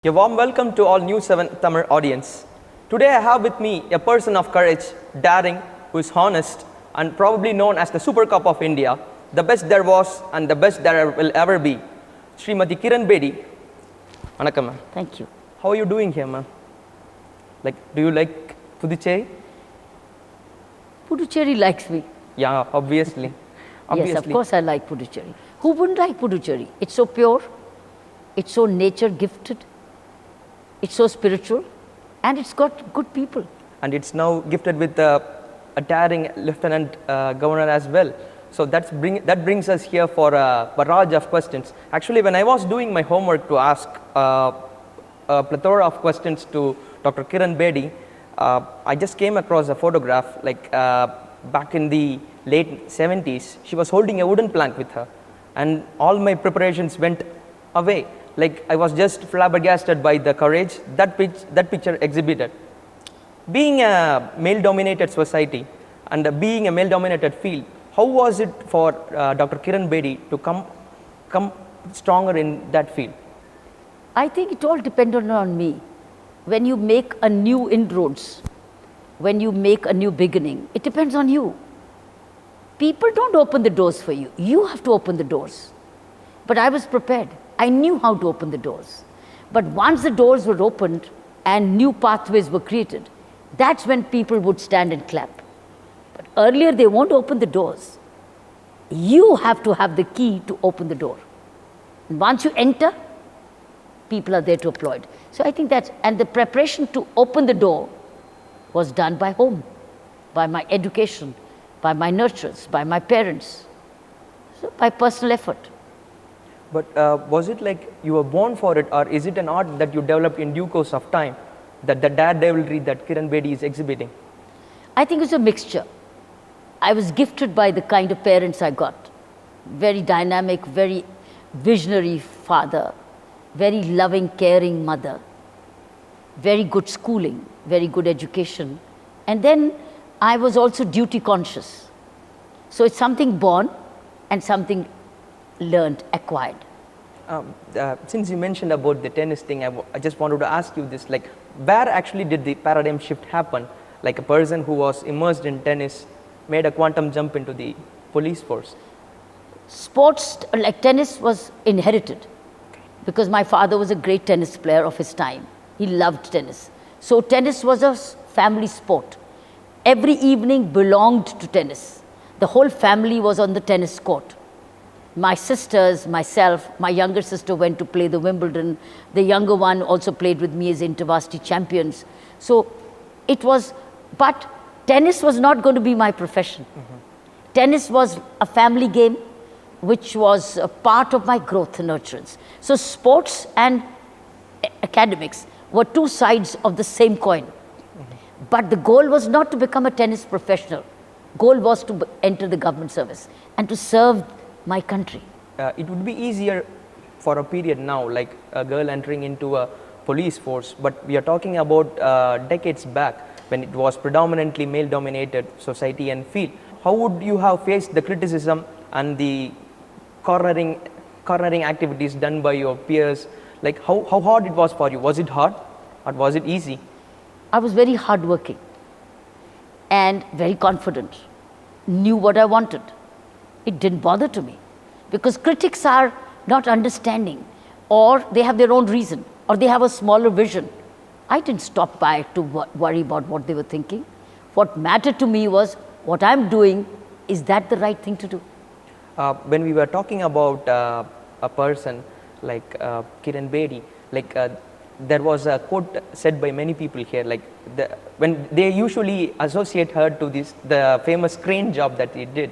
A warm welcome to all News7 Tamil audience. Today I have with me a person of courage, daring, who is honest and probably known as the Super Cup of India, the best there was and the best there will ever be. Srimati Kiran Bedi. Vanakkam ma'am. Thank you. How are you doing here ma'am? Do you like Puducherry? Puducherry likes me. Yeah, obviously. Yes, of course I like Puducherry. Who wouldn't like Puducherry? It's so pure, it's so nature gifted, it's so spiritual, and it's got good people. And it's now gifted with a daring Lieutenant Governor as well. So that brings us here for a barrage of questions. Actually, when I was doing my homework to ask a plethora of questions to Dr. Kiran Bedi, I just came across a photograph back in the late 70s. She was holding a wooden plank with her, and all my preparations went away. I was just flabbergasted by the courage that picture exhibited. Being a male-dominated society and being a male-dominated field, how was it for Dr. Kiran Bedi to come stronger in that field? I think it all depended on me. When you make a new inroads, when you make a new beginning, it depends on you. People don't open the doors for you. You have to open the doors. But I was prepared. I knew how to open the doors. But once the doors were opened and new pathways were created, that's when people would stand and clap. But earlier they won't open the doors. You have to have the key to open the door. And once you enter, people are there to applaud. So I think and the preparation to open the door was done by home, by my education, by my nurturers, by my parents, so by personal effort. But was it like you were born for it, or is it an art that you developed in due course of time, that the daredevilry that Kiran Bedi is exhibiting? I think it's a mixture. I was gifted by the kind of parents I got. Very dynamic, very visionary father, very loving, caring mother, very good schooling, very good education. And then I was also duty conscious. So it's something born and something learned, acquired. Since you mentioned about the tennis thing, I just wanted to ask you this, where actually did the paradigm shift happen? Like a person who was immersed in tennis made a quantum jump into the police force. Sports like tennis was inherited because my father was a great tennis player of his time. He loved tennis. So tennis was a family sport. Every evening belonged to tennis. The whole family was on the tennis court. My sisters, myself, my younger sister went to play the Wimbledon. The younger one also played with me as inter-varsity champions. So it was, but tennis was not going to be my profession. Tennis was a family game, which was a part of my growth and nurturance. So sports and academics were two sides of the same coin. But the goal was not to become a tennis professional. Goal was to enter the government service and to serve my country. It would be easier for a period now, like a girl entering into a police force, but we are talking about decades back when it was predominantly male-dominated society and field. How would you have faced the criticism and the cornering activities done by your peers? How hard it was for you? Was it hard or was it easy? I was very hardworking and very confident, knew what I wanted. It didn't bother to me because critics are not understanding, or they have their own reason, or they have a smaller vision. I didn't stop by to worry about what they were thinking. What mattered to me was what I'm doing, is that the right thing to do? When we were talking about a person like Kiran Bedi, there was a quote said by many people here, when they usually associate her to the famous crane job that he did.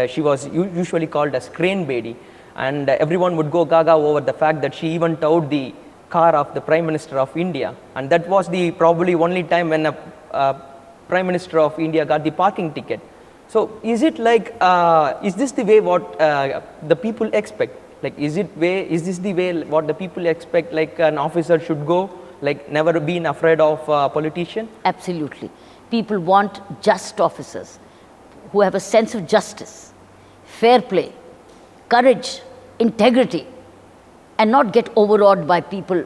She was usually called as Crane Bedi, and everyone would go gaga over the fact that she even towed the car of the Prime Minister of India, and that was the probably only time when a Prime Minister of India got the parking ticket. So is it is this the way what the people expect? Is this the way what the people expect, an officer should go, never being afraid of a politician? Absolutely. People want just officers who have a sense of justice, fair play, courage, integrity, and not get overawed by people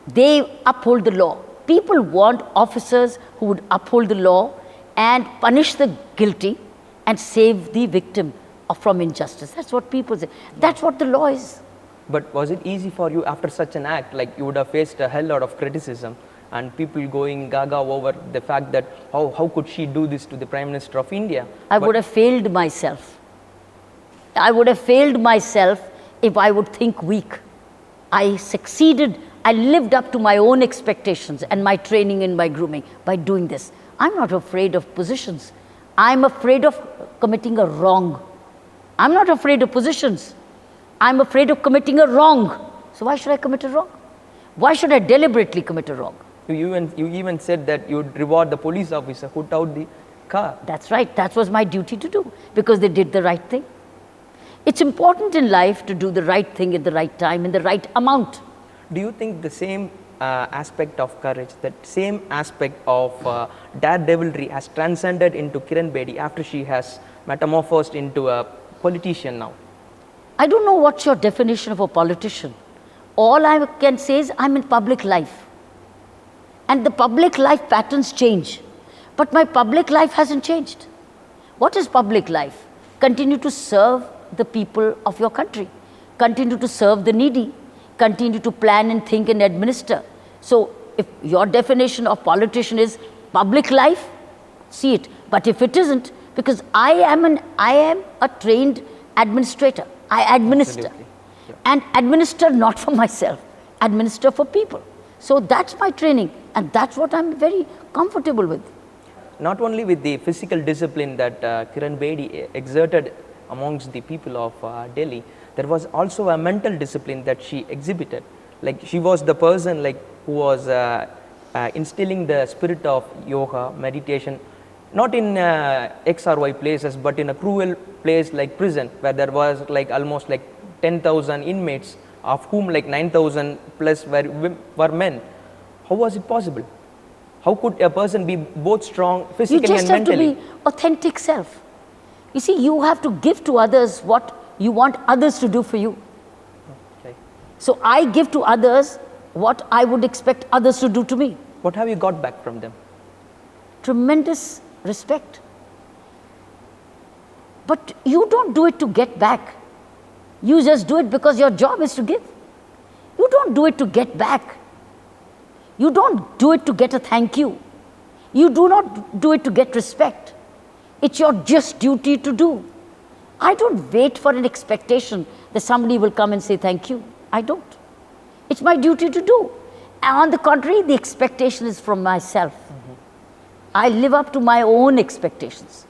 They uphold the law. People want officers who would uphold the law and punish the guilty and save the victim from injustice. That's what people say. That's what the law is. But was it easy for you after such an act? Like, you would have faced a hell lot of criticism and people going gaga over the fact that how could she do this to the Prime Minister of India? I would have failed myself. I would have failed myself if I would think weak. I succeeded. I lived up to my own expectations and my training and my grooming by doing this. I'm not afraid of positions. I'm afraid of committing a wrong. I'm not afraid of positions. I'm afraid of committing a wrong. So why should I commit a wrong? Why should I deliberately commit a wrong? You even said that you would reward the police officer who towed the car. That's right. That was my duty to do because they did the right thing. It's important in life to do the right thing at the right time in the right amount. Do you think the same aspect of courage, that same aspect of daredevilry has transcended into Kiran Bedi after she has metamorphosed into a politician now? I don't know what's your definition of a politician. All I can say is I'm in public life. And the public life patterns change. But my public life hasn't changed. What is public life? Continue to serve the people of your country. Continue to serve the needy. Continue to plan and think and administer. So if your definition of politician is public life, see it. But if it isn't, because I am a trained administrator. I administer. Yeah. And administer not for myself, administer for people. So that's my training and that's what I'm very comfortable with. Not only with the physical discipline that Kiran Bedi exerted amongst the people of Delhi, there was also a mental discipline that she exhibited. Like, she was the person who was instilling the spirit of yoga, meditation, not in X or Y places, but in a cruel place like prison, where there was almost 10,000 inmates, of whom 9,000 plus were men. How was it possible? How could a person be both strong physically and mentally? You just have to be authentic self. You see, you have to give to others what you want others to do for you. Okay. So I give to others what I would expect others to do to me. What have you got back from them? Tremendous respect. But you don't do it to get back. You just do it because your job is to give. You don't do it to get back. You don't do it to get a thank you. You do not do it to get respect. It's your just duty to do. I don't wait for an expectation that somebody will come and say thank you. I don't. It's my duty to do. And on the contrary, the expectation is from myself. I live up to my own expectations.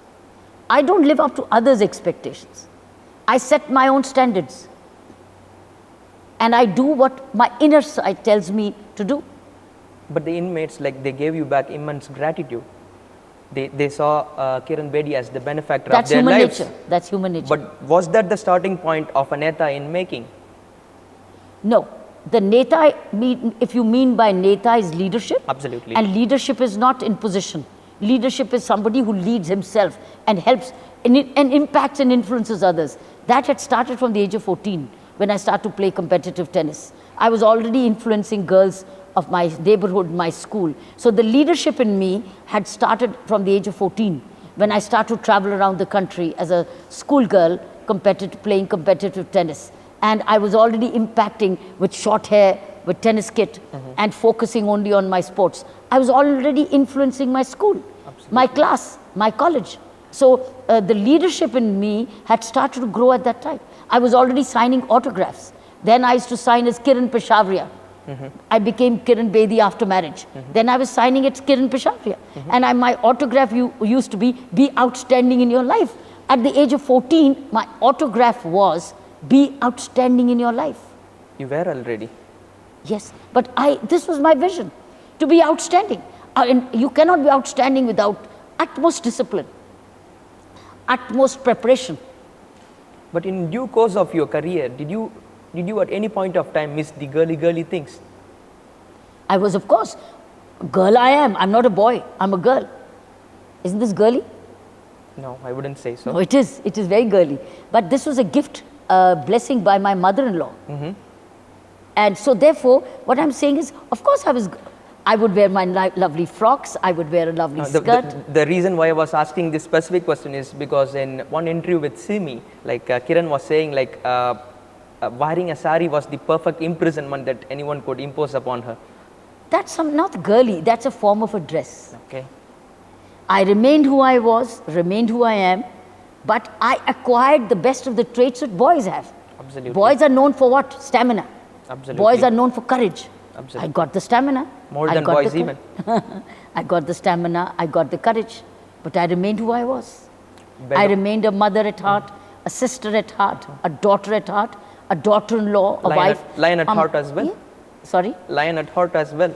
I don't live up to others' expectations. I set my own standards. And I do what my inner side tells me to do. But the inmates, they gave you back immense gratitude. They saw Kiran Bedi as the benefactor That's of their human lives. nature. That's human nature. But was that the starting point of a neta in making? No. The neta, if you mean by neta, is leadership. Absolutely. And leadership is not in position. Leadership is somebody who leads himself and helps and impacts and influences others. That had started from the age of 14 when I started to play competitive tennis. I was already influencing girls of my neighborhood, my school. So the leadership in me had started from the age of 14 when I started to travel around the country as a schoolgirl playing competitive tennis. And I was already impacting with short hair, with tennis kit, and focusing only on my sports. I was already influencing my school, my class, my college. So the leadership in me had started to grow at that time. I was already signing autographs. Then I used to sign as Kiran Peshavria. I became Kiran Bedi after marriage. Then I was signing at Kiran Peshavria. And my autograph used to be outstanding in your life. At the age of 14, my autograph was, be outstanding in your life. You were already. Yes, but this was my vision, to be outstanding. And you cannot be outstanding without utmost discipline, utmost preparation. But in due course of your career, did you at any point of time miss the girly things? I was, of course, girl I am. I'm not a boy, I'm a girl. Isn't this girly? No, I wouldn't say so. No, it is very girly. But this was a gift, a blessing by my mother-in-law. And so therefore, what I'm saying is, of course I would wear my lovely frocks, I would wear a lovely skirt. The reason why I was asking this specific question is because in one interview with Simi, like Kiran was saying, like wearing a sari was the perfect imprisonment that anyone could impose upon her. That's not girly, that's a form of a dress. Okay. I remained who I was, remained who I am, but I acquired the best of the traits that boys have. Absolutely. Boys are known for what? Stamina. Absolutely. Boys are known for courage. Absolutely. I got the stamina. More than boys even. I got the stamina, I got the courage, but I remained who I was. Better. I remained a mother at heart, a sister at heart, a daughter at heart, a daughter-in-law, a wife. Lion at heart as well. Yeah? Sorry? Lion at heart as well.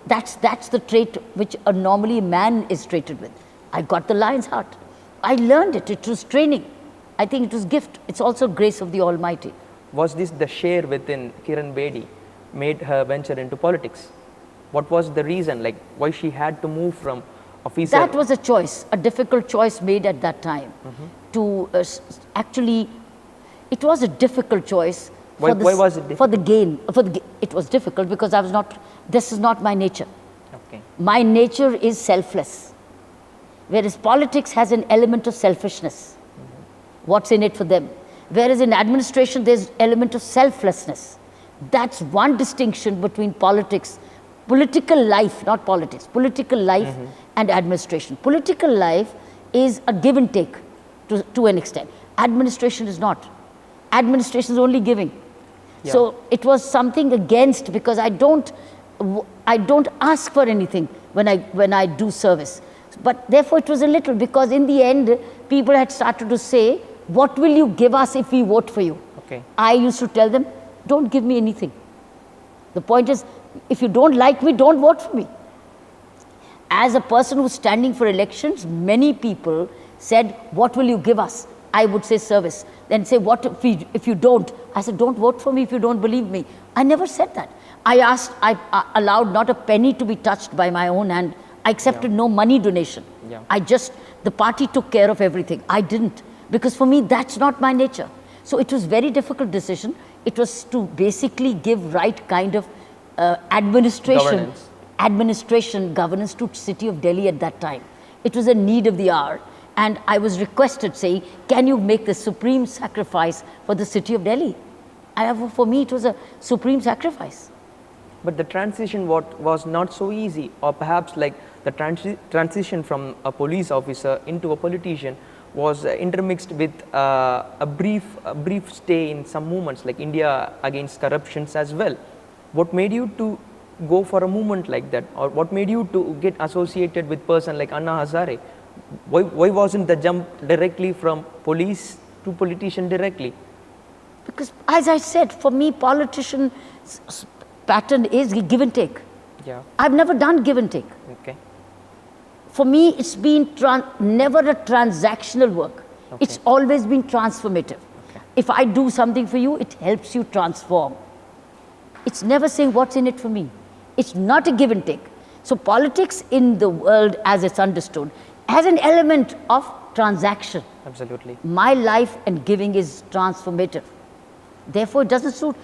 That's the trait which normally a man is treated with. I got the lion's heart. I learned it. It was training. I think it was gift. It's also grace of the Almighty. Was this the share within Kiran Bedi made her venture into politics? What was the reason, like why she had to move from officer? That was a choice, a difficult choice made at that time. To actually, it was a difficult choice. Why was it difficult? For the gain. It was difficult because I was not, this is not my nature. Okay. My nature is selfless. Whereas politics has an element of selfishness. What's in it for them? Whereas in administration, there's element of selflessness. That's one distinction between politics, political life, not politics, political life and administration. Political life is a give and take to an extent. Administration is not. Administration is only giving. Yeah. So it was something against, because I don't ask for anything when I do service. But therefore it was a little, because in the end people had started to say, what will you give us if we vote for you? Okay. I used to tell them, don't give me anything. The point is, if you don't like me, don't vote for me. As a person who's standing for elections, many people said, what will you give us? I would say service. Then say, what if you don't? I said, don't vote for me if you don't believe me. I never said that. I allowed not a penny to be touched by my own hand. I accepted no money donation. Yeah. The party took care of everything. I didn't, because for me, that's not my nature. So it was very difficult decision. It was to basically give right kind of governance to city of Delhi at that time. It was a need of the hour. And I was requested, saying, can you make the supreme sacrifice for the city of Delhi? For me, it was a supreme sacrifice. But the transition was not so easy, or perhaps like the transition from a police officer into a politician was intermixed with a brief stay in some movements like India Against Corruptions as well. What made you to go for a movement like that, or what made you to get associated with person like Anna Hazare? Why wasn't the jump directly from police to politician directly? Because as I said, for me, politician pattern is give and take. Yeah. I've never done give and take. Okay. For me, it's been never a transactional work. Okay. It's always been transformative. Okay. If I do something for you, it helps you transform. It's never saying what's in it for me. It's not a give and take. So politics in the world as it's understood has an element of transaction. Absolutely. My life and giving is transformative. Therefore, it doesn't suit.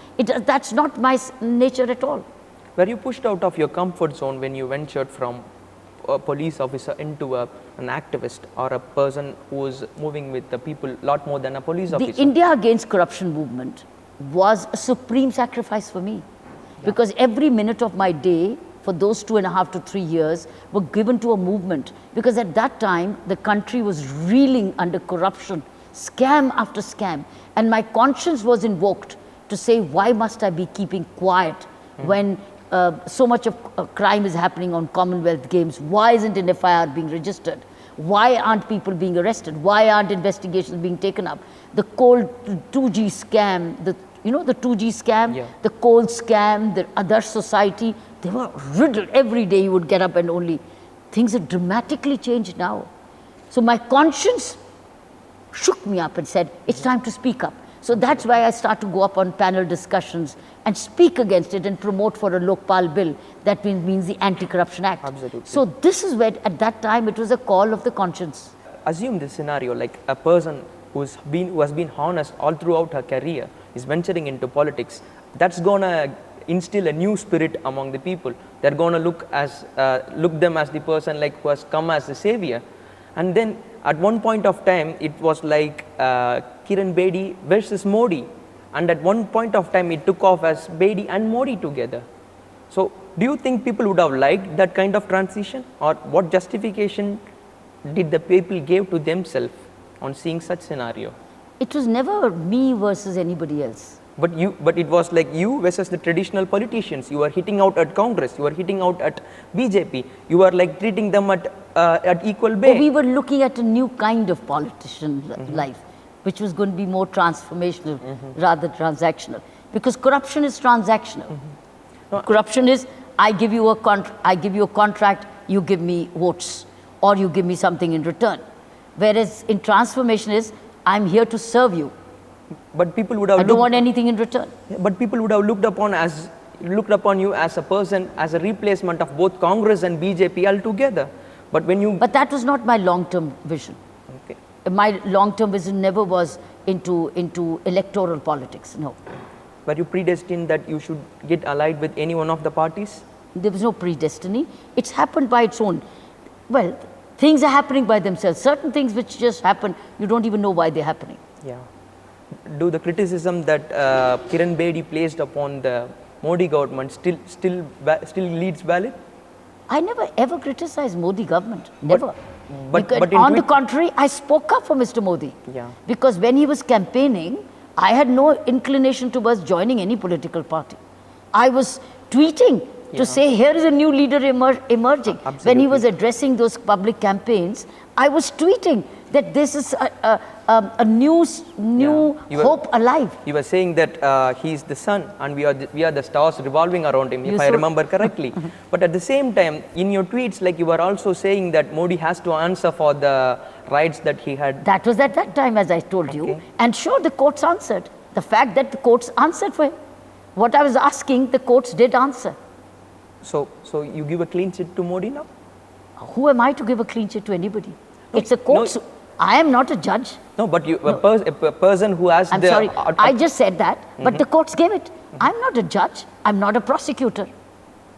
That's not my nature at all. Were you pushed out of your comfort zone when you ventured from a police officer into an activist or a person who is moving with the people a lot more than a police officer? The India Against Corruption movement was a supreme sacrifice for me, because every minute of my day for those 2.5 to 3 years were given to a movement, because at that time the country was reeling under corruption, scam after scam, and my conscience was invoked to say, why must I be keeping quiet when so much of crime is happening on Commonwealth Games? Why isn't an FIR being registered? Why aren't people being arrested? Why aren't investigations being taken up? The cold 2G scam, the 2G scam, the coal scam, the other society, they were riddled. Every day you would get up and only, things have dramatically changed now. So my conscience shook me up and said, it's time to speak up. So that's why I start to go up on panel discussions and speak against it and promote for a Lokpal bill. That means the Anti-Corruption Act. Absolutely. So this is where, at that time, it was a call of the conscience. Assume this scenario, like a person who has been honest all throughout her career is venturing into politics. that's gonna instill a new spirit among the people. They're gonna look them as the person like who has come as the savior. And then at one point of time, it was like Kiran Bedi versus Modi. And at one point of time, it took off as Bedi and Modi together. So do you think people would have liked that kind of transition? Or what justification did the people give to themselves on seeing such scenario? It was never me versus anybody else. But it was like you versus the traditional politicians. You were hitting out at Congress. You were hitting out at BJP. You were like treating them at equal bay. We were looking at a new kind of politician life, which was going to be more transformational rather transactional. Because corruption is transactional. Corruption is, I give you a contract, you give me votes, or you give me something in return. Whereas in transformation is, I'm here to serve you. But people would have I don't want anything in return. But people would have looked upon you as a person, as a replacement of both Congress and BJP altogether. But that was not my long-term vision. Okay. My long-term vision never was into electoral politics. No. Were you predestined that you should get allied with any one of the parties? There was no predestiny. It's happened by its own. Well, things are happening by themselves. Certain things which just happen, you don't even know why they're happening. Yeah. Do the criticism that Kiran Bedi placed upon the Modi government still leads valid? I never ever criticized Modi government. Never. But on the contrary, I spoke up for Mr. Modi. Yeah. Because when he was campaigning, I had no inclination towards joining any political party. I was tweeting to say, here is a new leader emerging. Absolutely. When he was addressing those public campaigns, I was tweeting that this is a new hope alive. You were saying that he is the sun and we are the stars revolving around him, if I remember correctly. But at the same time, in your tweets, like you were also saying that Modi has to answer for the rights that he had. That was at that time, as I told you. And sure, the courts answered. The fact that the courts answered for him. What I was asking, the courts did answer. So you give a clean chit to Modi now? Who am I to give a clean chit to anybody? It's a court. I am not a judge. No, but a person who has I'm sorry, I just said that, but the courts gave it. I'm not a judge. I'm not a prosecutor.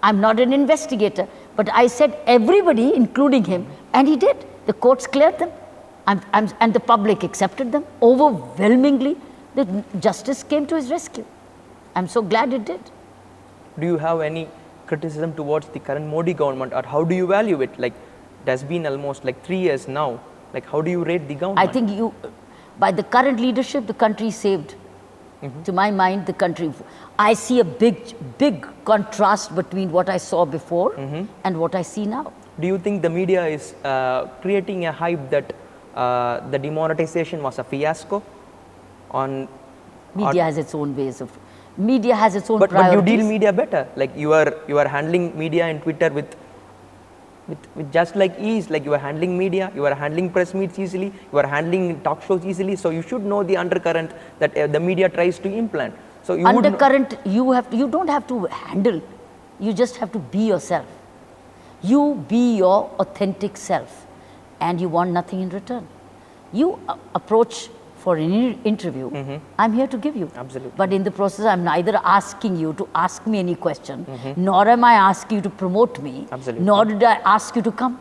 I'm not an investigator. But I said everybody, including him, and he did. The courts cleared them, and the public accepted them. Overwhelmingly, the justice came to his rescue. I'm so glad it did. Do you have any criticism towards the current Modi government, or how do you value it? Like, it has been almost like 3 years now. Like, how do you rate the government? I think by the current leadership, the country is saved. To my mind, the country. I see a big contrast between what I saw before and what I see now. Do you think the media is creating a hype that the demonetization was a fiasco? Media has its own ways of. Media has its own priorities. But you deal media better. Like you are handling media and Twitter with just like ease. Like you are handling media, you are handling press meets easily, you are handling talk shows easily. So you should know the undercurrent that the media tries to implant. So you undercurrent you don't have to handle. You just have to be yourself. You be your authentic self, and you want nothing in return. You approach for an interview, I'm here to give you. Absolutely. But in the process, I'm neither asking you to ask me any question, nor am I asking you to promote me, Absolutely. nor did I ask you to come.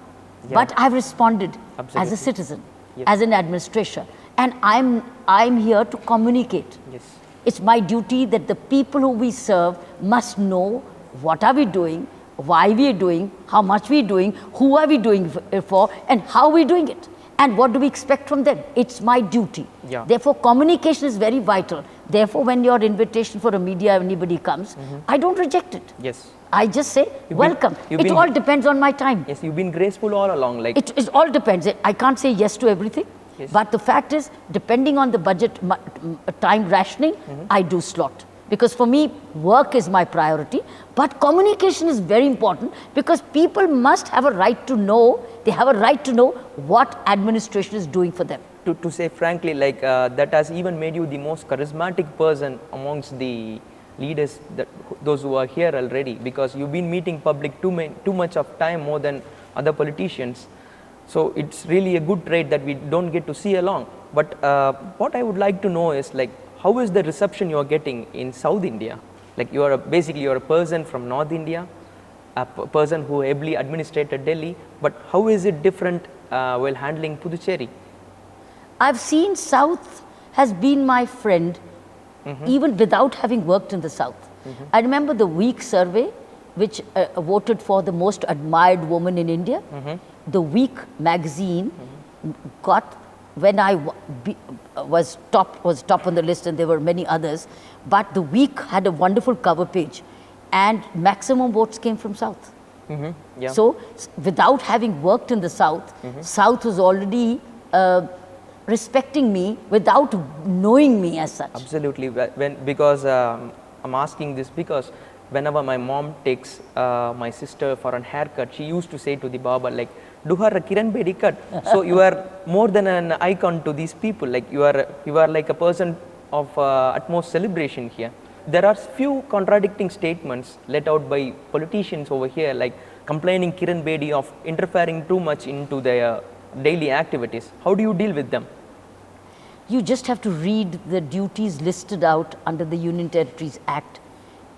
Yeah. But I've responded as a citizen, as an administrator, and I'm here to communicate. Yes. It's my duty that the people who we serve must know what are we doing, why we are doing, how much we are doing, who are we doing it for, and how we are doing it. And what do we expect from them? It's my duty. Yeah. Therefore, communication is very vital. Therefore, when your invitation for a media, anybody comes, I don't reject it. Yes. I just say, welcome. It all depends on my time. Yes, you've been graceful all along. Like it all depends. I can't say yes to everything. Yes. But the fact is, depending on the budget time rationing, I do slot. Because for me, work is my priority, but communication is very important because people must have a right to know, they have a right to know what administration is doing for them. To say frankly, like that has even made you the most charismatic person amongst the leaders, those who are here already, because you've been meeting public too much of time more than other politicians. So it's really a good trait that we don't get to see along. But what I would like to know is, like, how is the reception you are getting in South India? Like basically you are a person from North India, a person who ably administrated Delhi, but how is it different while handling Puducherry? I've seen South has been my friend even without having worked in the South. I remember the Week survey, which voted for the most admired woman in India. The Week magazine got, when I was top on the list, and there were many others, but the Week had a wonderful cover page, and maximum votes came from South. Yeah. So without having worked in the South, South was already respecting me without knowing me as such. Absolutely, because I'm asking this because whenever my mom takes my sister for a haircut, she used to say to the barber, like, do her a Kiran Bedi cut. So you are more than an icon to these people, like you are like a person of utmost celebration here. There are few contradicting statements let out by politicians over here, like complaining Kiran Bedi of interfering too much into their daily activities. How do you deal with them? You just have to read the duties listed out under the Union Territories Act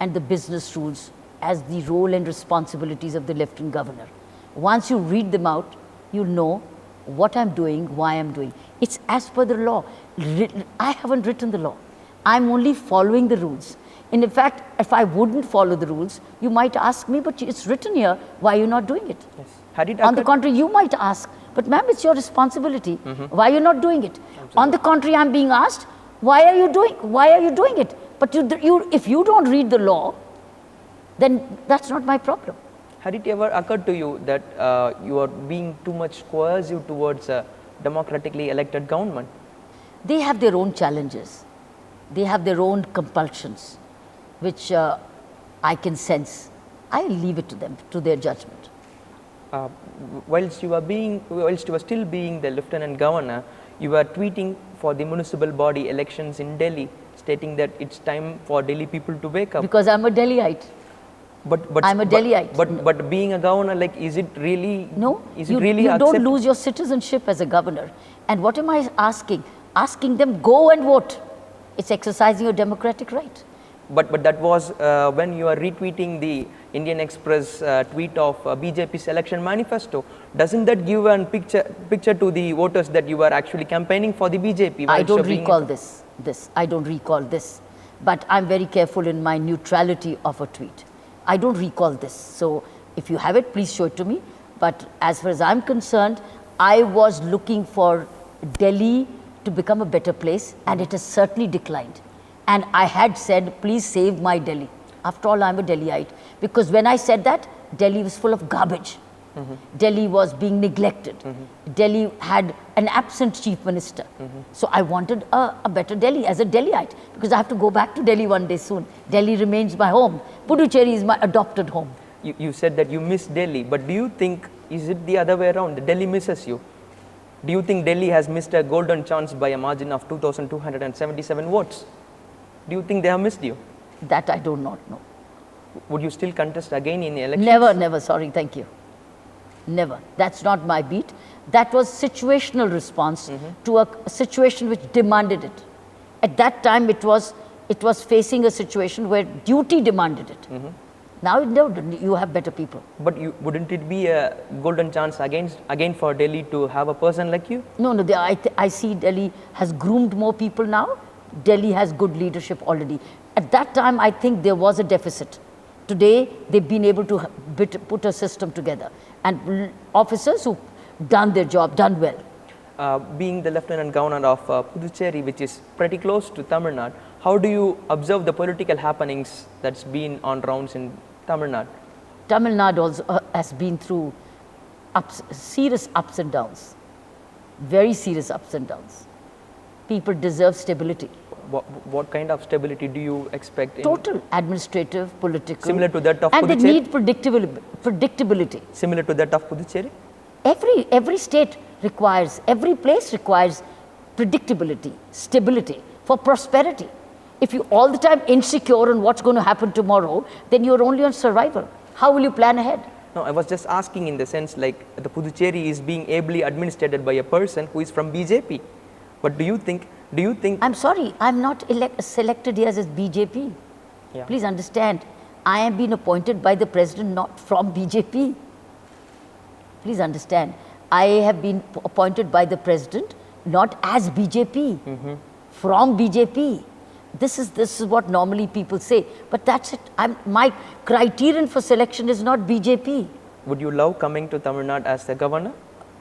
and the business rules as the role and responsibilities of the Lieutenant Governor. Once you read them out, you'll know what I'm doing, why I'm doing. It's as per the law. I haven't written the law. I'm only following the rules. And in fact, if I wouldn't follow the rules, you might ask me, but it's written here, why are you not doing it? Yes. Had it On the contrary, you might ask, but ma'am, it's your responsibility. Why are you not doing it? Absolutely. On the contrary, I'm being asked, why are you doing it? But if you don't read the law, then that's not my problem. Had it ever occurred to you that you are being too much coercive towards a democratically elected government? They have their own challenges. They have their own compulsions, which I can sense. I leave it to them, to their judgment. Whilst you were still being the Lieutenant Governor, you were tweeting for the municipal body elections in Delhi, stating that it's time for Delhi people to wake up. Because I'm a Delhiite. I'm a Delhiite. But being a governor, like, is it really? No, is it really you don't lose your citizenship as a governor. And what am I asking? Asking them, go and vote. It's exercising your democratic right. But that was when you are retweeting the Indian Express tweet of BJP's election manifesto. Doesn't that give a picture to the voters that you are actually campaigning for the BJP? I don't recall this. I don't recall this. But I'm very careful in my neutrality of a tweet. I don't recall this. So if you have it, please show it to me. But as far as I'm concerned, I was looking for Delhi to become a better place, and it has certainly declined. And I had said, please save my Delhi. After all, I'm a Delhiite. Because when I said that, Delhi was full of garbage. Delhi was being neglected. Delhi had an absent chief minister. So I wanted a better Delhi as a Delhiite, because I have to go back to Delhi one day soon. Delhi remains my home. Puducherry is my adopted home. You said that you miss Delhi, but do you think, is it the other way around? Delhi misses you? Do you think Delhi has missed a golden chance by a margin of 2,277 votes? Do you think they have missed you? That I do not know. Would you still contest again in the elections? Never, sorry, thank you. Never. That's not my beat. That was situational response to a situation which demanded it. At that time, it was facing a situation where duty demanded it. Now, no, you have better people. But wouldn't it be a golden chance again for Delhi to have a person like you? No, I see Delhi has groomed more people now. Delhi has good leadership already. At that time, I think there was a deficit. Today, they've been able to put a system together. And officers who've done their job, done well. Being the Lieutenant Governor of Puducherry, which is pretty close to Tamil Nadu, how do you observe the political happenings that's been on rounds in Tamil Nadu? Tamil Nadu also has been through serious ups and downs. Very serious ups and downs. People deserve stability. What kind of stability do you expect? Total administrative, political. Similar to that of and Puducherry? And they need predictability. Similar to that of Puducherry? Every state requires, every place requires predictability, stability for prosperity. If you all the time insecure on what's going to happen tomorrow, then you're only on survival. How will you plan ahead? No, I was just asking in the sense like the Puducherry is being ably administered by a person who is from BJP. But do you think? I'm sorry, I'm not selected here as BJP. Yeah. Please understand, I am being appointed by the president not from BJP. Please understand, I have been appointed by the president not as BJP, from BJP. This is what normally people say, but that's it. My criterion for selection is not BJP. Would you love coming to Tamil Nadu as the governor?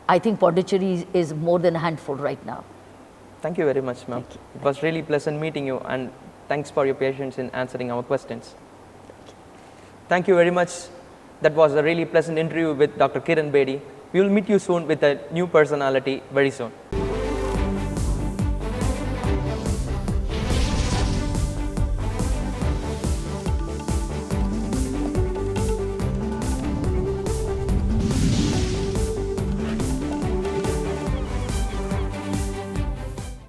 I think Pondicherry is more than a handful right now. Thank you very much, ma'am. It was really pleasant meeting you, and thanks for your patience in answering our questions. Thank you very much. That was a really pleasant interview with Dr. Kiran Bedi. We will meet you soon with a new personality very soon.